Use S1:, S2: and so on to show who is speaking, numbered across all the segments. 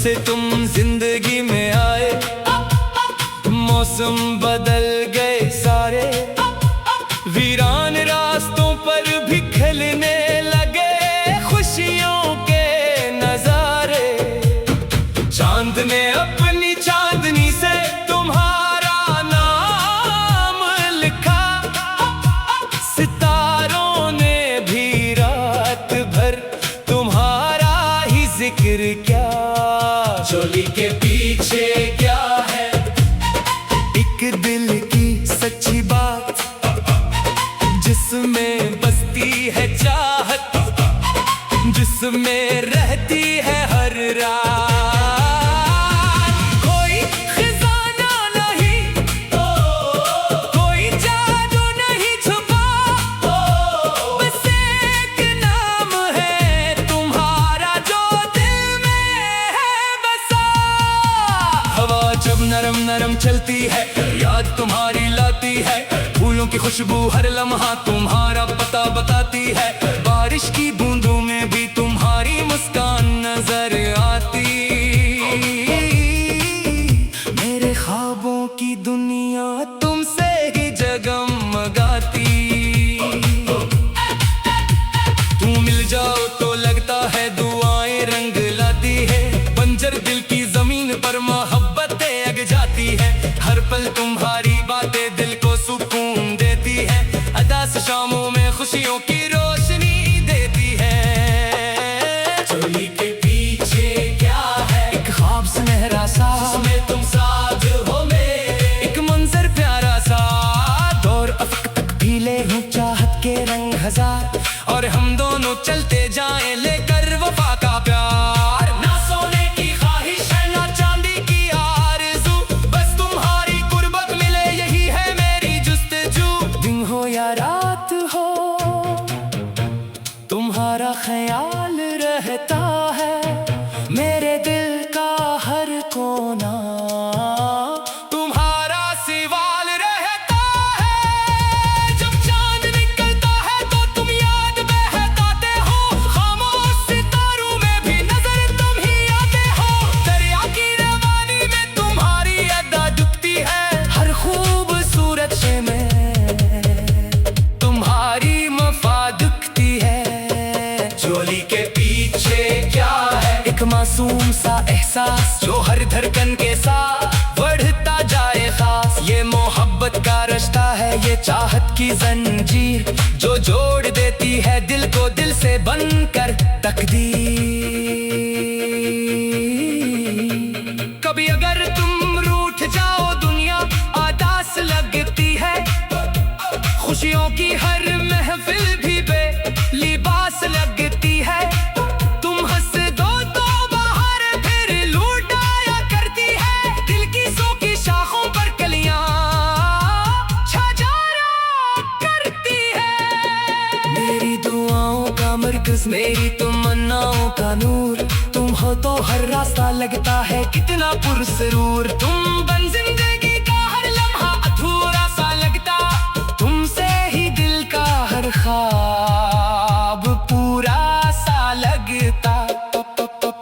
S1: से तुम जिंदगी में आए, मौसम बदल गए सारे, वीरान रास्तों पर भी खिलने लगे खुशियों के नजारे। चांद ने अपनी चांदनी से तुम्हारा नाम लिखा, सितारों ने भी रात भर तुम्हारा ही जिक्र किया। चोली के पीछे क्या है? एक दिल की सच्ची बात, जिसमें बसती है चाहत, जिसमें रहती है हर रात। कोई खजाना नहीं, कोई जादू नहीं छुपा, बस एक नाम है तुम्हारा जो दिल में है बसा। हवा जब नरम नरम चलती है, याद तुम्हारी लाती है, फूलों की खुशबू हर लम्हा तुम्हारा पता बताती है। बारिश की बूंदों में भी तुम्हारी मुस्कान नजर आती, मेरे ख्वाबों की दुनिया तुमसे ही जगमगाती। तुम मिल जाओ तो लगता है दुआएं रंग लाती है, बंजर दिल की जमीन पर मोहब्बतें अग जाती है। हर पल तुम्हारी बातें दिल को सुकून देती है, अदास शामों में खुशियों की रोशनी देती है। चोली के पीछे क्या है? एक ख्वाब सुनहरा सा, जिसमें तुम साथ हो मेरे, एक मंजर प्यारा सा, दौर अफक तक भी ले हूँ चाहत के रंग हजार, और हम दोनों चलते जाएं लेकर वफा का प्यार। ना सोने की ख्वाहिश है ना चांदी की आरज़ू, बस तुम्हारी कुर्बत मिले यही है मेरी जुस्तजू। दिन हो या रात हो तुम्हारा ख्याल रहता है, मेरे दिल का हर कोना तुम्हारा सिवाल रहता है। जब चांद निकलता है तो तुम याद बहकाते हो, खामोश सितारों में भी नजर तुम ही आते हो। दरिया की रवानी में तुम्हारी अदा डूबती है, हर खूबसूरत शे में तुम्हारी वफा दिखती है। चोली के पीछे क्या है? एक मासूम सा एहसास जो हर धड़कन के साथ बढ़ता जाए खास। ये मोहब्बत का रिश्ता है, ये चाहत की जंजीर जो जोड़ देती है दिल को दिल से बनकर तकदीर। कभी अगर तुम रूठ जाओ दुनिया आदास लगती है, खुशियों की हर महफिल भी बेलिबास लगती है। तुम हंस दो तो बाहर फिर लूट आया करती है, दिल की सूखी शाखों पर कलियां छाजारा करती है। मेरी दुआओं का मरकज, मेरी तमन्नाओं का नूर, तुम हो तो हर रास्ता लगता है कितना पुरसरूर। तुम बन जिंदगी का हर लम्हा अधूरा सा लगता, तुमसे ही दिल का हर ख्वाब पूरा सा लगता।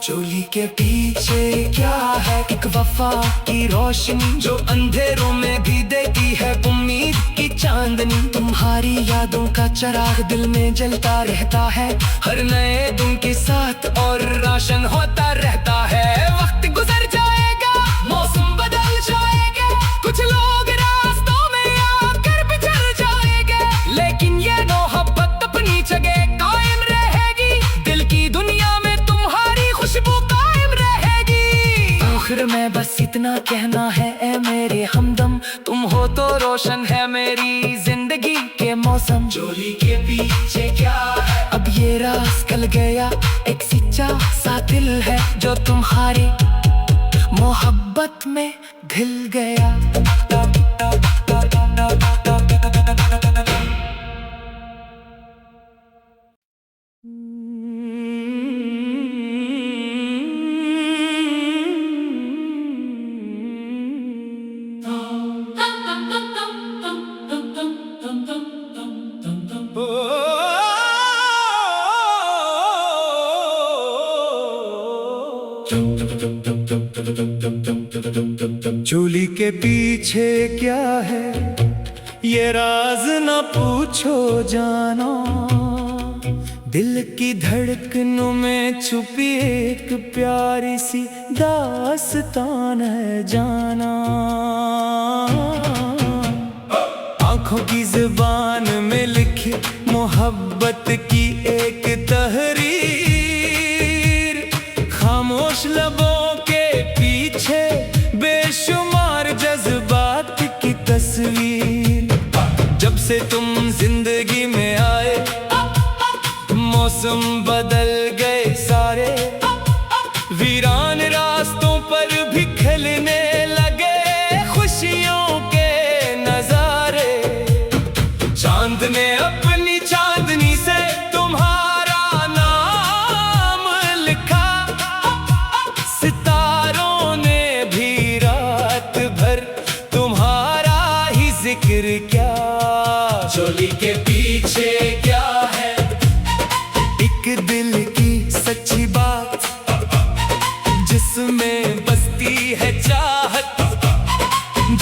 S1: चोली के पीछे क्या है? एक वफा की रोशनी जो अंधेरों में भी देती है उम्मीद की चांदनी। तुम्हारी यादों का चिराग दिल में जलता रहता है, हर नए दिन के साथ और रोशन होता रहता है। वक्त गुजर जाएगा, मौसम बदल जाएगा, कुछ लोग रास्तों में आकर बिछड़ जाएंगे, लेकिन ये मोहब्बत अपनी जगह कायम रहेगी, दिल की दुनिया में तुम्हारी खुशबू कायम रहेगी। आखिर में बस इतना कहना है ए मेरे हमदम, तुम हो तो रोशन है मेरी जिंदगी के मौसम। चोली के पीछे क्या है? अब ये राज कल गया, एक सच्चा सा दिल है जो तुम्हारी मोहब्बत में घिल गया। चोली के पीछे क्या है ये राज न पूछो जाना, दिल की धड़कनों में छुपी एक प्यारी सी दास्तान है जाना। आंखों की जुबान में लिखी मोहब्बत की एक तहरीर, खामोश लबों के पीछे बेशुमार जज्बात की तस्वीर। जब से तुम जिंदगी में आए मौसम बदल गए सारे, वीरान रास्तों पर भी खिलने लगे खुशियों के नजारे। चांद ने अपनी चांदनी से तुम्हारा नाम लिखा, सितारों ने भी रात भर तुम्हारा ही जिक्र किया। चोली के पीछे क्या है एक दिल की सच्ची बात, जिसमें बसती है चाहत,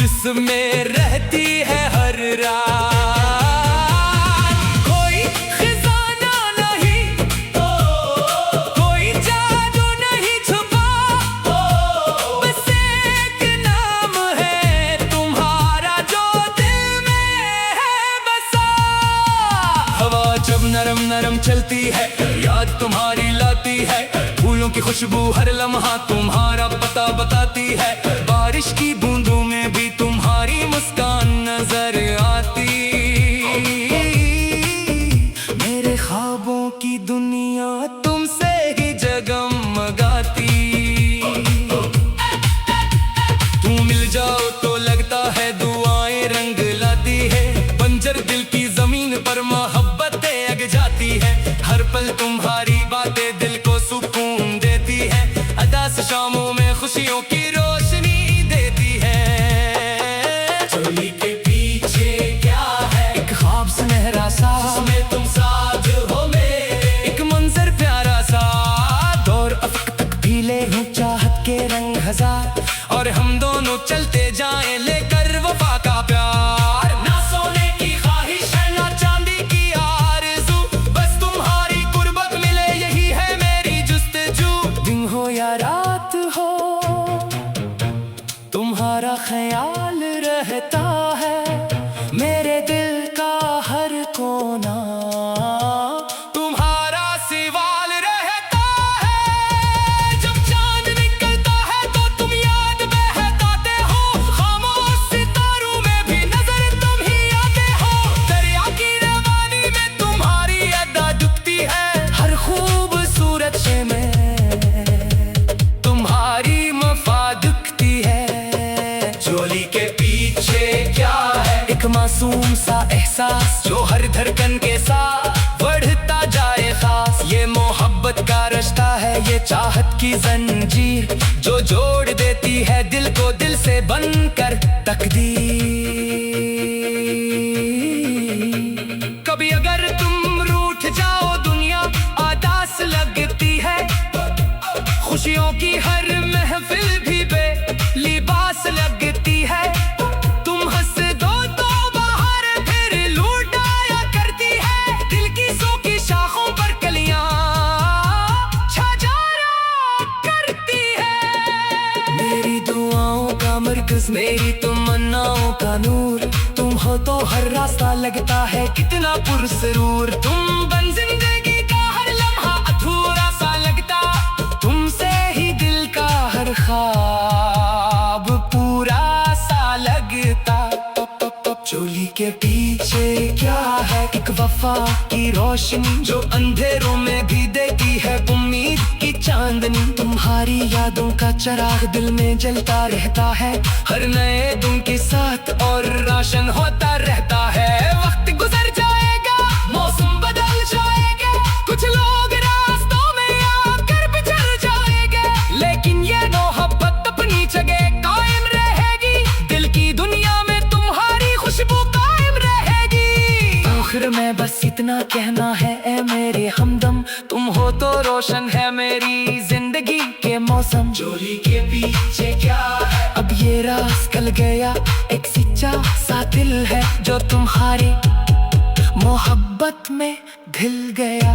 S1: जिसमें रहती है हर रात। कोई खजाना नहीं, कोई जादू नहीं छुपा, बस एक नाम है तुम्हारा जो दिल में है बसा। हवा जब नरम नरम चलती है याद तुम्हारी लाती है, फूलों की खुशबू हर लम्हा तुम्हारा पता बताती है। बारिश की बूंदों में भी तुम्हारी मुस्कान नजर आती, मेरे ख्वाबों की दुनिया तुमसे ही जगमगाती। तुम मिल जाओ तो लगता है दुआएं रंग लाती है, बंजर दिल की जमीन पर मोहब्बतें अग जाती है। हर पल तुम्हारी बातें दिल को सुकून देती है, अदास शामों में खुशियों की रोशनी देती है। चोली के पीछे क्या है एक ख्वाब सुनहरा सा, जिसमें तुम साथ हो मेरे, एक मंजर प्यारा सा। दौर अफक तक भी ले यूं चाहत के रंग हजार, और हम दोनों चलते जाएं लेकर वफा का प्यार। ना सोने की ख्वाहिश है ना चांदी की आरज़ू, बस तुम्हारी कुर्बत मिले यही है मेरी जुस्तजू। दिन हो या रात हो तुम्हारा ख्याल रहता है, मेरे दिल का हर कोना तुम्हारा सिवाल रहता है। जब चांद निकलता है तो तुम याद बहकाते हो, खामोश सितारों में भी नजर तुम ही आते हो। दरिया की रवानी में तुम्हारी अदा डूबती है, हर खूबसूरत शे में तुम्हारी वफा दिखती है। चोली के पीछे क्या है एक मासूम सा एहसास, जो हर धड़कन के साथ बढ़ता जाए खास। ये मोहब्बत का रिश्ता है ये चाहत की जंजीर, जो जोड़ देती है दिल को दिल से बनकर तकदीर। कभी अगर तुम रूठ जाओ दुनिया आदास लगती है, खुशियों की हर महफिल भी बेलिबास लगती है। तुम हंस दो तो बाहर फिर लूट आया करती है, दिल की सूखी शाखों पर कलियां छाजारा करती है। मेरी दुआओं का मरकज मेरी तमन्नाओं का नूर, तुम हो तो हर रास्ता लगता है कितना पुरसरूर। तुम बन जिंदगी का हर लम्हा अधूरा सा लगता, तुमसे ही दिल का हर ख्वाब पूरा सा लगता। चोली के पीछे क्या है एक वफा की रोशनी, जो अंधेरों में भी देती है उम्मीद की चांदनी। तुम्हारी यादों का चिराग दिल में जलता रहता है, हर नए दिन के साथ और रोशन होता रहता है। वक्त गुजर जाएगा मौसम बदल जाएगा, कुछ लोग रास्तों में आकर बिछड़ जाएंगे, लेकिन ये मोहब्बत अपनी जगह कायम रहेगी। दिल की दुनिया में तुम्हारी खुशबू कायम रहेगी। आखिर में बस इतना कहना है ए मेरे हमदम, तुम हो तो रोशन है मेरी जिंदगी के मौसम। चोली के पीछे क्या है अब ये राज कल गया, एक सच्चा सा दिल है जो तुम्हारी मोहब्बत में घिल गया।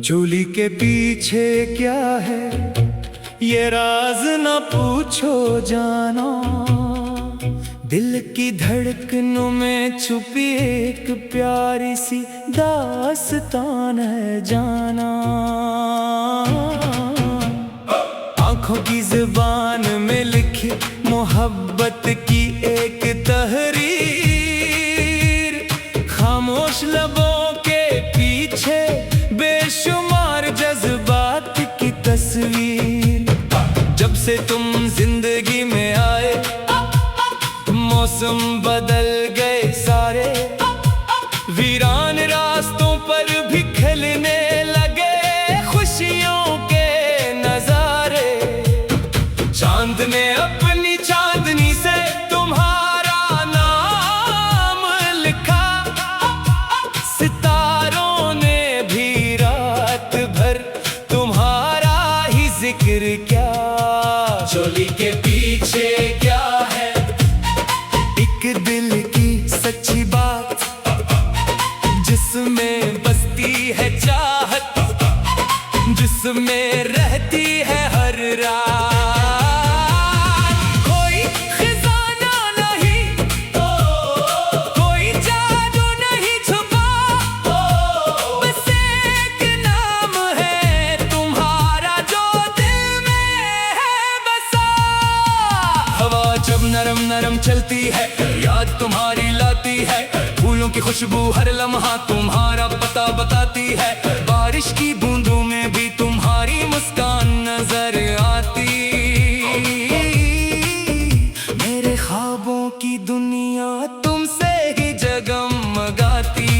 S1: चोली के पीछे क्या है ये राज न पूछो जानो, दिल की धड़कनों में छुपी एक प्यारी सी दास्तान है जाना। आंखों की जुबान में लिखी मोहब्बत की एक तहरीर, खामोश लबों के पीछे बेशुमार जज्बात की तस्वीर। जब से तुम जिंदगी में आए मौसम बदल गए सारे, वीरान रास्तों पर भी खिलने लगे खुशियों के नजारे। चांद ने अपनी चांदनी से तुम्हारा नाम लिखा, सितारों ने भी रात भर तुम्हारा ही जिक्र किया। चोली के पीछे क्या है एक दिल की सच्ची बात, जिसमें बसती है चाहत, जिसमें रहती है हर रात। कोई खजाना नहीं, कोई जादू नहीं छुपा, बस एक नाम है तुम्हारा जो दिल में है बसा। हवा जब नरम नरम चलती है याद तुम्हारी लाती है, फूलों की खुशबू हर लम्हा तुम्हारा पता बताती है। बारिश की बूंदों में भी तुम्हारी मुस्कान नजर आती, मेरे ख्वाबों की दुनिया तुमसे ही जगमगाती।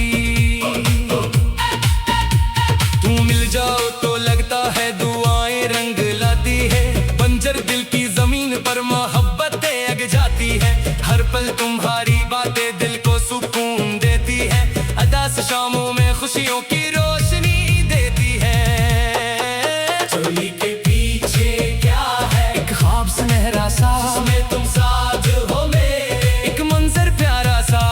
S1: तुम मिल जाओ तो लगता है दुआएं रंग लाती है, बंजर दिल की जमीन पर मोहब्बतें अग जाती है। हर पल तुम्हारी बातें दिल को सुकून देती है, अदास शामों में खुशियों की रोशनी देती है। चोली के पीछे क्या है एक ख्वाब सुनहरा सा, जिसमें तुम साथ हो मेरे, एक मंजर प्यारा सा।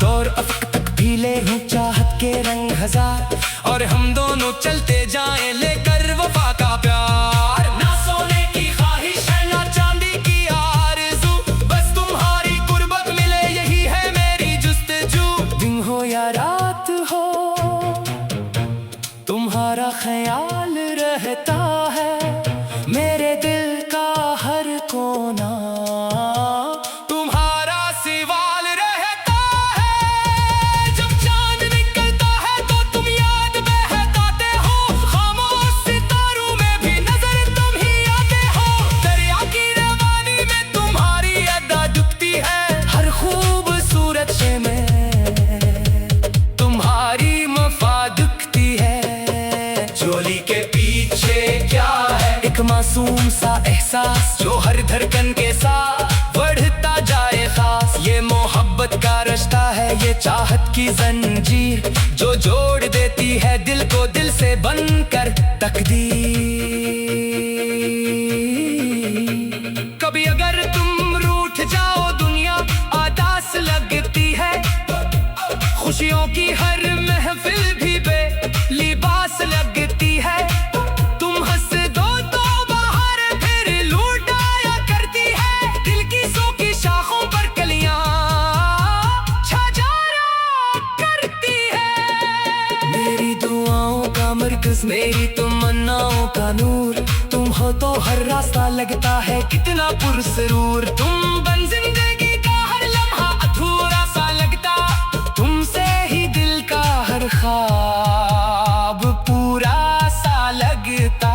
S1: दौर अफक तक भी ले हूँ चाहत के रंग हजार, और हम दोनों चलते जाएं लेकर वफा का प्यार। ना सोने की ख्वाहिश है ना चांदी की आरज़ू, बस तुम्हारी कुर्बत मिले यही है मेरी जुस्तजू। दिन हो या रात हो तुम्हारा ख्याल रहता है, मेरे दिल का हर कोना तुम्हारा सिवाल रहता है। जब चांद निकलता है तो तुम याद बहकाते हो, खामोश सितारों में भी नजर तुम ही आते हो। दरिया की रवानी में तुम्हारी अदा डूबती है, हर खूबसूरत शे में तुम्हारी वफा दिखती है। चोली के पीछे क्या है एक मासूम सा एहसास, जो हर धड़कन के साथ बढ़ता जाए खास। ये मोहब्बत का रिश्ता है ये चाहत की जंजीर, जो जोड़ देती है दिल को दिल से बनकर तकदीर। कभी अगर तुम रूठ जाओ दुनिया आदास लगती है, खुशियों की हर महफिल भी बेलिबास लगती है। तुम हंस दो तो बाहर फिर लूट आया करती है, दिल की सूखी शाखों पर कलियां छाजारा करती है। मेरी दुआओं का मरकज मेरी तमन्नाओं का नूर, तुम हो तो हर रास्ता लगता है कितना पुरसरूर। तुम बन जिंदगी का हर लम्हा अधूरा सा लगता, तुमसे ही दिल का हर ख्वाब पूरा सा लगता।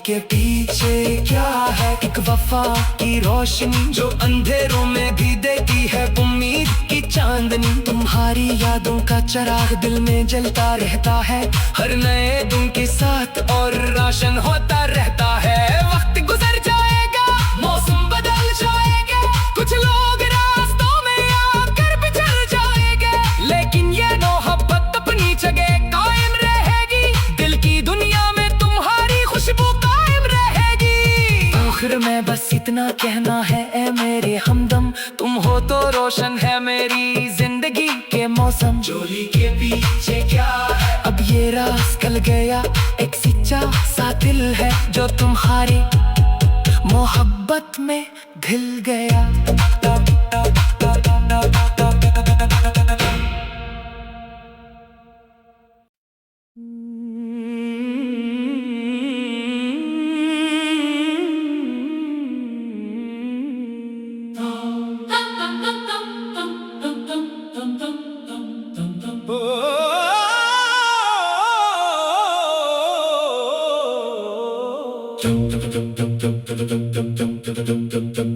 S1: के पीछे क्या है? एक वफा की रोशनी जो अंधेरों में भी देती है उम्मीद की चांदनी। तुम्हारी यादों का चिराग दिल में जलता रहता है हर नए दिन के साथ, और रोशन होता रहता है। वक्त गुजर जाएगा, मौसम बदल जाएगा, कुछ लोग रास्तों में आकर बिछड़ जाएंगे, लेकिन ये मोहब्बत अपनी जगह कायम रहेगी। दिल की दुनिया में तुम्हारी खुशबू कायम रहेगी। आखिर में बस इतना कहना है, ए मेरे हमदम, तुम हो तो रोशन है मेरी जिंदगी के मौसम। चोली के पीछे क्या है? अब ये राज खल गया, एक सच्चा सा दिल है जो तुम्हारी मोहब्बत में ढल गया।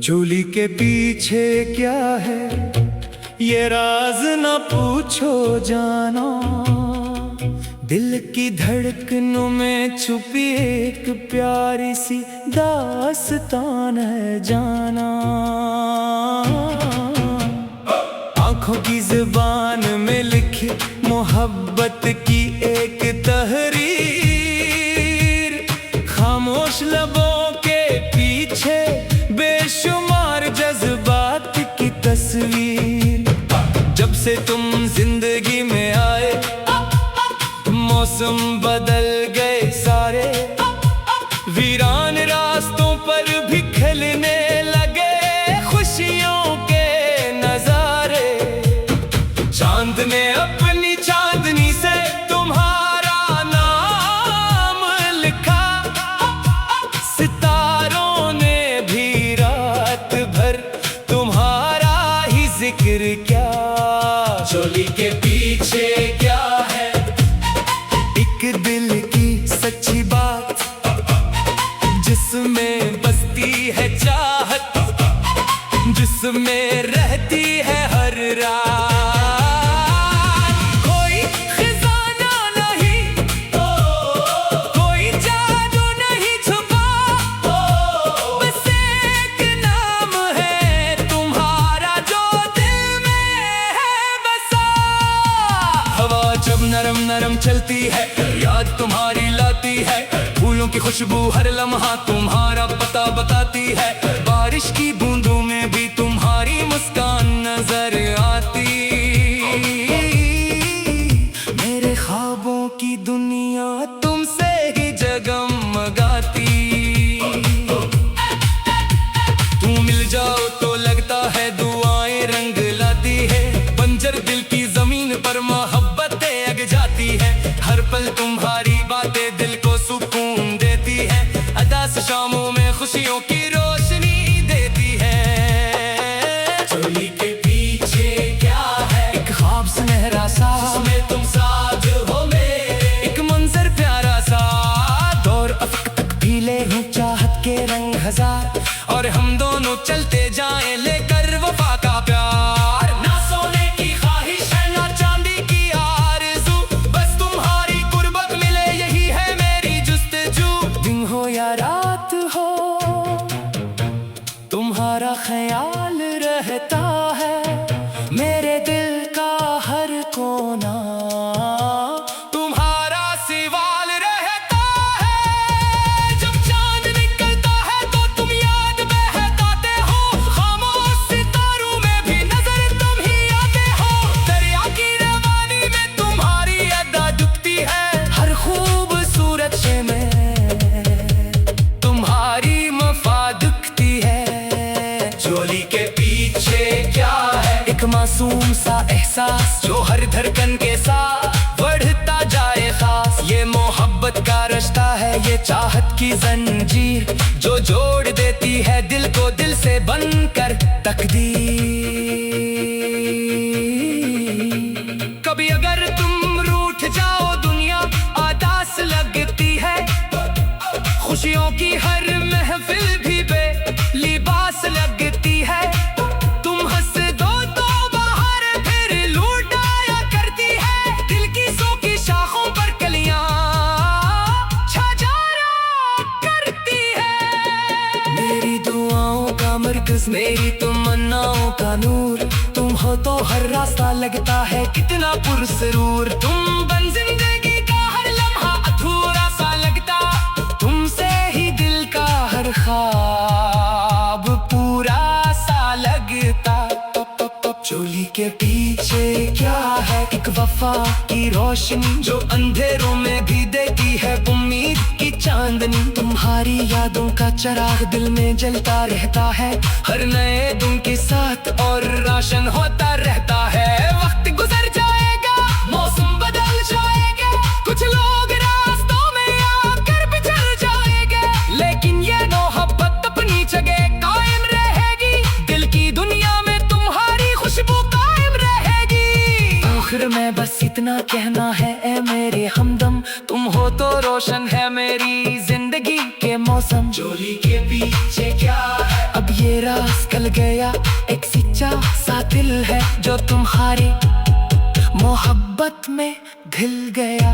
S1: चोली के पीछे क्या है ये राज न पूछो जाना, दिल की धड़कनों में छुपी एक प्यारी सी दास्तान है जाना। आंखों की जुबान में लिखी मोहब्बत की एक तहरीर, खामोश लबों के पीछे बेशुमार जज्बात की तस्वीर। जब से तुम जिंदगी में आए मौसम बदल गए सारे, वीरान रास्तों पर भी खिलने लगे खुशियों के नजारे। चांद ने अपनी चांदनी से तुम्हारा नाम लिखा, सितारों ने भी रात भर तुम्हारा ही जिक्र किया। चोली के पीछे क्या है? एक दिल की सच्ची बात जिसमें बसती है चाहत, जिसमें रहती है हर रात। कोई खजाना नहीं, कोई जादू नहीं छुपा, बस एक नाम है तुम्हारा जो दिल में है बसा। हवा जब नरम नरम चलती है याद तुम्हारी लाती है, फूलों की खुशबू हर लम्हा तुम्हारा पता बताती है। बारिश की बूंदों में भी तुम्हारी मुस्कान नजर आती, मेरे ख्वाबों की दुनिया तुमसे ही जगमगाती। तुम मिल जाओ तो लगता है दुआएं रंग लाती है, बंजर दिल की जमीन पर मोहब्बतें अग जाती है। हर पल तुम्हारी बातें दिल को सुकून देती है, अदास शामों में खुशियों की रोशनी देती है। चोली के पीछे क्या है? एक ख्वाब सुनहरा सा जिसमें तुम साथ हो मेरे, एक मंजर प्यारा सा, दौर अफक तक भी ले हूँ चाहत के रंग हजार, और हम दोनों चलते जाएं लेकर वफा का प्यार। ना सोने की ख्वाहिश है ना चांदी की आरज़ू, बस तुम्हारी कुर्बत मिले यही है मेरी जुस्तजू। दिन हो या रात हो तुम्हारा ख्याल रहता है, मेरे दिल का हर कोना तुम्हारा सिवाल रहता है। जब चांद निकलता है तो तुम याद बहकाते हो, खामोश सितारों में भी नजर तुम ही आते हो। दरिया की रवानी में तुम्हारी अदा दुखती है, हर खूबसूरत शे में तुम्हारी वफा दुखती है। चोली के पीछे क्या है? एक मासूम सा एहसास जो हर धड़कन के साथ बढ़ता जाए खास। ये मोहब्बत का रिश्ता है, ये चाहत की जंजीर जो जोड़ देती है दिल को दिल से बनकर तकदीर। कभी अगर तुम रूठ जाओ दुनिया आदास लगती है, खुशियों की हर महफिल भी बेलिबास लगती है। तुम हंस दो तो बाहर फिर लूट आया करती है। दिल की सूखी शाखों पर कलियां छाजारा करती है। मेरी दुआओं का मरकज, मेरी तमन्नाओं का नूर, तुम हो तो हर रास्ता लगता है कितना पुरसरूर। तुम बन जिंदगी का हर लम्हा अधूरा सा लगता, तुमसे ही दिल का हर ख्वाब पूरा सा लगता। चोली के पीछे क्या है, एक वफा की रोशनी जो अंधेरों में भी देती है उम्मीद की चांदनी। तुम्हारी यादों का चिराग दिल में जलता रहता है, हर नए दिन के साथ और रोशन होता रहता है। वक्त गुजर जाएगा, मौसम बदल जाएंगे, कुछ लोग रास्तों में आकर बिछड़ जाएंगे, लेकिन ये मोहब्बत अपनी जगह कायम रहेगी। दिल की दुनिया में तुम्हारी खुशबू कायम रहेगी। आखिर में बस इतना कहना है ए मेरे हमदम, तुम हो तो रोशन है मेरी जिंदगी के मौसम। चोली के पीछे क्या है, अब ये राज कल गया, एक सच्चा सा दिल है जो तुम्हारी मोहब्बत में ढल गया।